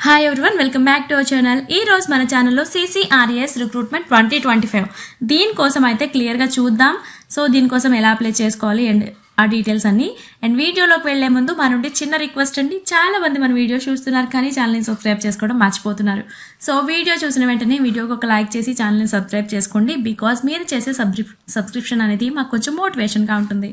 Hi everyone, welcome back to our channel. ఈ రోజు మన ఛానల్లో CCRES రిక్రూట్మెంట్ 2025 దీనికోసం అయితే క్లియర్గా చూద్దాం. సో దీనికోసం ఎలా అప్లై చేసుకోవాలి అండ్ ఆ డీటెయిల్స్ అన్ని. అండ్ వీడియోలోకి వెళ్లే ముందు మన నుండి చిన్న రిక్వెస్ట్ అండి, చాలా మంది మన వీడియో చూస్తున్నారు కానీ ఛానల్ని సబ్స్క్రైబ్ చేసుకోవడం మర్చిపోతున్నారు. సో వీడియో చూసిన వెంటనే వీడియోకి ఒక లైక్ చేసి ఛానల్ని సబ్స్క్రైబ్ చేసుకోండి. బికాస్ మీరు చేసే సబ్స్క్రిప్షన్ అనేది మాకు కొంచెం మోటివేషన్గా ఉంటుంది.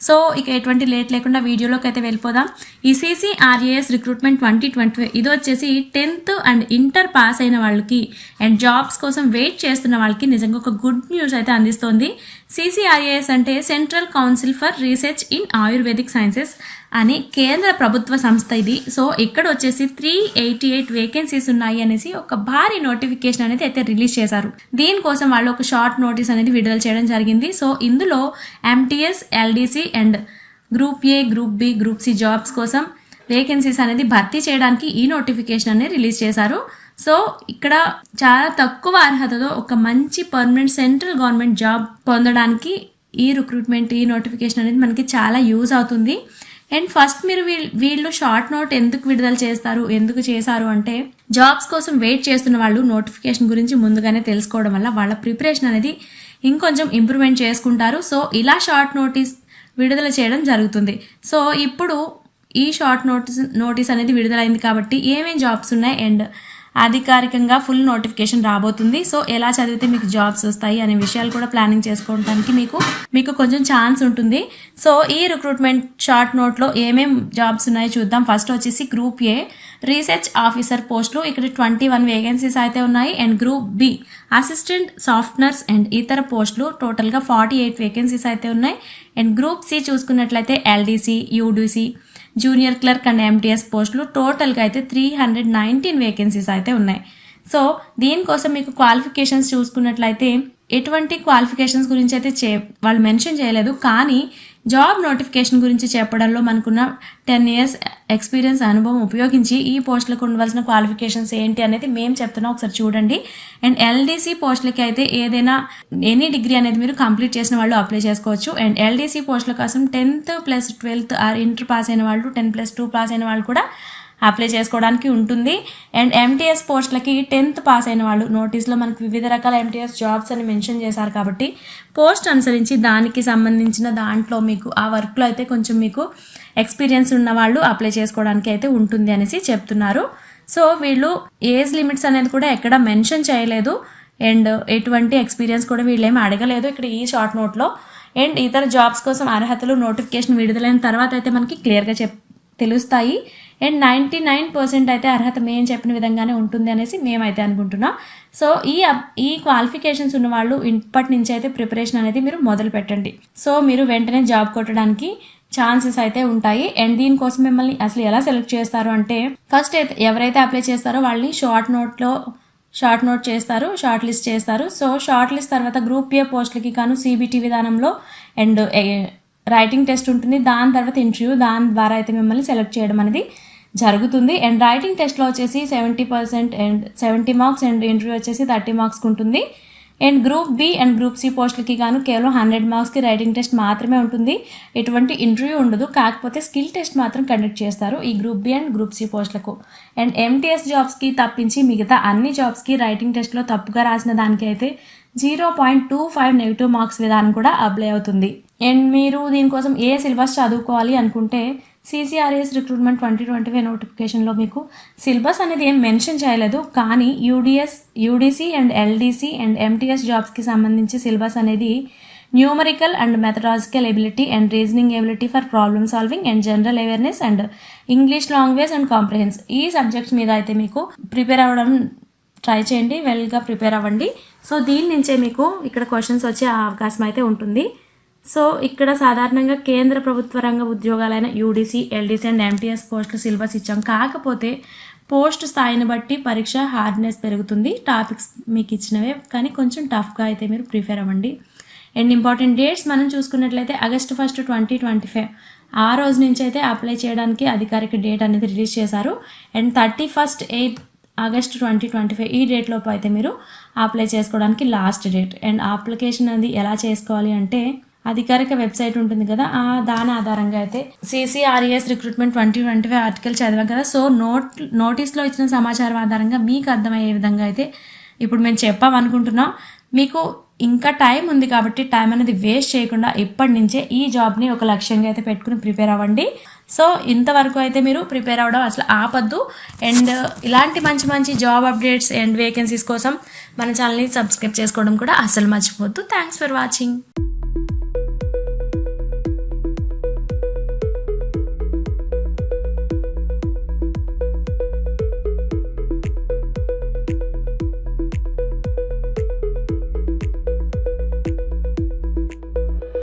సో ఇక ఎటువంటి లేట్ లేకుండా వీడియోలోకి అయితే వెళ్ళిపోదాం. ఈ CCRES రిక్రూట్మెంట్ 2025 ఇది వచ్చేసి 10th అండ్ ఇంటర్ పాస్ అయిన వాళ్ళకి అండ్ జాబ్స్ కోసం వెయిట్ చేస్తున్న వాళ్ళకి నిజంగా ఒక గుడ్ న్యూస్ అయితే అందిస్తోంది. CCRES అంటే central council for research in ayurvedic sciences అని కేంద్ర ప్రభుత్వ సంస్థ ఇది. సో ఇక్కడ వచ్చేసి 388 వేకెన్సీస్ ఉన్నాయి అనేసి ఒక భారీ నోటిఫికేషన్ అనేది అయితే రిలీజ్ చేశారు. దీనికోసం వాళ్ళు ఒక షార్ట్ నోటీస్ అనేది విడుదల చేయడం జరిగింది. సో ఇందులో MTS, LDC and group A, group B, group C jobs కోసం వేకెన్సీస్ అనేది భర్తీ చేయడానికి ఈ నోటిఫికేషన్ అనేది రిలీజ్ చేశారు. సో ఇక్కడ చాలా తక్కువ అర్హతతో ఒక మంచి పర్మనెంట్ సెంట్రల్ గవర్నమెంట్ జాబ్ పొందడానికి ఈ రిక్రూట్మెంట్ ఈ నోటిఫికేషన్ అనేది మనకి చాలా యూజ్ అవుతుంది. అండ్ ఫస్ట్ మీరు వీళ్ళు షార్ట్ నోట్ ఎందుకు విడుదల ఎందుకు చేశారు అంటే జాబ్స్ కోసం వెయిట్ చేస్తున్న వాళ్ళు నోటిఫికేషన్ గురించి ముందుగానే తెలుసుకోవడం వల్ల వాళ్ళ ప్రిపరేషన్ అనేది ఇంకొంచెం ఇంప్రూవ్మెంట్ చేసుకుంటారు. సో ఇలా షార్ట్ విడుదల చేయడం జరుగుతుంది. సో ఇప్పుడు ఈ షార్ట్ నోటీస్ అనేది విడుదలైంది కాబట్టి ఏమేం జాబ్స్ ఉన్నాయి అండ్ అధికారికంగా ఫుల్ నోటిఫికేషన్ రాబోతుంది. సో ఎలా చదివితే మీకు జాబ్స్ వస్తాయి అనే విషయాలు కూడా ప్లానింగ్ చేసుకోవడానికి మీకు కొంచెం ఛాన్స్ ఉంటుంది. సో ఈ రిక్రూట్మెంట్ షార్ట్ నోట్లో ఏమేం జాబ్స్ ఉన్నాయో చూద్దాం. ఫస్ట్ వచ్చేసి గ్రూప్ A రీసెర్చ్ ఆఫీసర్ పోస్టులు, ఇక్కడ 21 వేకెన్సీస్ అయితే ఉన్నాయి. And group B assistant softeners and ఇతర పోస్టులు టోటల్గా 48 వేకెన్సీస్ అయితే ఉన్నాయి. అండ్ గ్రూప్ C చూసుకున్నట్లయితే LDC, UDC, junior clerk and MTS పోస్టులు టోటల్గా అయితే 319 వేకెన్సీస్ అయితే ఉన్నాయి. సో దీనికోసం మీకు క్వాలిఫికేషన్స్ చూసుకున్నట్లయితే ఎటువంటి క్వాలిఫికేషన్స్ గురించి అయితే వాళ్ళు మెన్షన్ చేయలేదు, కానీ జాబ్ నోటిఫికేషన్ గురించి చెప్పడంలో మనకున్న 10 years ఎక్స్పీరియన్స్ అనుభవం ఉపయోగించి ఈ పోస్టులకు ఉండవలసిన క్వాలిఫికేషన్స్ ఏంటి అనేది మేము చెప్తున్నాం, ఒకసారి చూడండి. అండ్ LDC పోస్టులకి అయితే ఏదైనా ఎనీ డిగ్రీ అనేది మీరు కంప్లీట్ చేసిన వాళ్ళు అప్లై చేసుకోవచ్చు. అండ్ LDC పోస్టుల కోసం 10th + 12th are inter pass అయిన వాళ్ళు 10+2 పాస్ అయిన వాళ్ళు కూడా అప్లై చేసుకోవడానికి ఉంటుంది. అండ్ MTS పోస్టులకి 10th పాస్ అయిన వాళ్ళు, నోటీస్లో మనకు వివిధ రకాల MTS జాబ్స్ అని మెన్షన్ చేశారు కాబట్టి పోస్ట్ అనుసరించి దానికి సంబంధించిన దాంట్లో మీకు ఆ వర్క్లో అయితే కొంచెం మీకు ఎక్స్పీరియన్స్ ఉన్న వాళ్ళు అప్లై చేసుకోవడానికి అయితే ఉంటుంది అనేసి చెప్తున్నారు. సో వీళ్ళు ఏజ్ లిమిట్స్ అనేది కూడా ఎక్కడ మెన్షన్ చేయలేదు అండ్ ఎటువంటి ఎక్స్పీరియన్స్ కూడా వీళ్ళేమి అడగలేదు ఇక్కడ ఈ షార్ట్ నోట్లో. అండ్ ఇతర జాబ్స్ కోసం అర్హతలు నోటిఫికేషన్ విడుదలైన తర్వాత అయితే మనకి క్లియర్గా తెలుస్తాయి. అండ్ 99% అయితే అర్హత మేము చెప్పిన విధంగానే ఉంటుంది అనేసి మేమైతే అనుకుంటున్నాం. సో ఈ క్వాలిఫికేషన్స్ ఉన్న వాళ్ళు ఇప్పటి నుంచి అయితే ప్రిపరేషన్ అనేది మీరు మొదలు పెట్టండి. సో మీరు వెంటనే జాబ్ కొట్టడానికి ఛాన్సెస్ అయితే ఉంటాయి. అండ్ దీనికోసం మిమ్మల్ని అసలు ఎలా సెలెక్ట్ చేస్తారు అంటే ఫస్ట్ అయితే ఎవరైతే అప్లై చేస్తారో వాళ్ళని షార్ట్ నోట్ చేస్తారు, షార్ట్ లిస్ట్ చేస్తారు. సో షార్ట్ లిస్ట్ తర్వాత గ్రూప్ A పోస్టులకి కాను CBT విధానంలో అండ్ రైటింగ్ టెస్ట్ ఉంటుంది. దాని తర్వాత ఇంటర్వ్యూ, దాని ద్వారా అయితే మిమ్మల్ని సెలెక్ట్ చేయడం అనేది జరుగుతుంది. అండ్ రైటింగ్ టెస్ట్లో వచ్చేసి 70% అండ్ 70 మార్క్స్ అండ్ ఇంటర్వ్యూ వచ్చేసి 30 మార్క్స్కి ఉంటుంది. And group B and group C పోస్టులకి గాను కేవలం 100 మార్క్స్కి రైటింగ్ టెస్ట్ మాత్రమే ఉంటుంది, ఎటువంటి ఇంటర్వ్యూ ఉండదు. కాకపోతే స్కిల్ టెస్ట్ మాత్రం కండక్ట్ చేస్తారు ఈ group B and group C పోస్టులకు. అండ్ MTS జాబ్స్కి తప్పించి మిగతా అన్ని జాబ్స్కి రైటింగ్ టెస్ట్లో తప్పుగా రాసిన దానికి అయితే 0.25 నెగిటివ్ మార్క్స్ విధానం కూడా అప్లై అవుతుంది. అండ్ మీరు దీనికోసం ఏ సిలబస్ చదువుకోవాలి అనుకుంటే CCRES రిక్రూట్మెంట్ 2025 నోటిఫికేషన్లో మీకు సిలబస్ అనేది ఏం మెన్షన్ చేయలేదు, కానీ UDC and LDC and MTS జాబ్స్కి సంబంధించి సిలబస్ అనేది numerical and methodological ability and reasoning ability for problem solving and general awareness and English language and comprehension ఈ సబ్జెక్ట్స్ మీద అయితే మీకు ప్రిపేర్ అవ్వడం ట్రై చేయండి, వెల్గా ప్రిపేర్ అవ్వండి. సో దీని నుంచే మీకు ఇక్కడ క్వశ్చన్స్ వచ్చే అవకాశం అయితే ఉంటుంది. సో ఇక్కడ సాధారణంగా కేంద్ర ప్రభుత్వ రంగ ఉద్యోగాలైన UDC, LDC అండ్ MTS పోస్టులు సిలబస్ ఇచ్చాం. కాకపోతే పోస్ట్ స్థాయిని బట్టి పరీక్ష హార్డ్నెస్ పెరుగుతుంది. టాపిక్స్ మీకు ఇచ్చినవే కానీ కొంచెం టఫ్గా అయితే మీరు ప్రిపేర్ అవ్వండి. అండ్ ఇంపార్టెంట్ డేట్స్ మనం చూసుకున్నట్లయితే August 1, 2025 ఆ రోజు నుంచి అయితే అప్లై చేయడానికి అధికారిక డేట్ అనేది రిలీజ్ చేశారు. అండ్ 31 August 2025 ఈ డేట్ లోపు అయితే మీరు అప్లై చేసుకోవడానికి లాస్ట్ డేట్. అండ్ అప్లికేషన్ అనేది ఎలా చేసుకోవాలి అంటే అధికారిక వెబ్సైట్ ఉంటుంది కదా, దాని ఆధారంగా అయితే CCRES రిక్రూట్మెంట్ 2025 ఆర్టికల్ చదివాం కదా. సో నోటీస్లో ఇచ్చిన సమాచారం ఆధారంగా మీకు అర్థమయ్యే విధంగా అయితే ఇప్పుడు మేము చెప్పామనుకుంటున్నాం. మీకు ఇంకా టైం ఉంది కాబట్టి టైం అనేది వేస్ట్ చేయకుండా ఇప్పటి నుంచే ఈ జాబ్ని ఒక లక్ష్యంగా అయితే పెట్టుకుని ప్రిపేర్ అవ్వండి. సో ఇంతవరకు అయితే మీరు ప్రిపేర్ అవ్వడం అసలు ఆపద్దు. అండ్ ఇలాంటి మంచి మంచి జాబ్ అప్డేట్స్ అండ్ వేకెన్సీస్ కోసం మన ఛానల్ని సబ్స్క్రైబ్ చేసుకోవడం కూడా అసలు మర్చిపోవద్దు. Thanks for watching.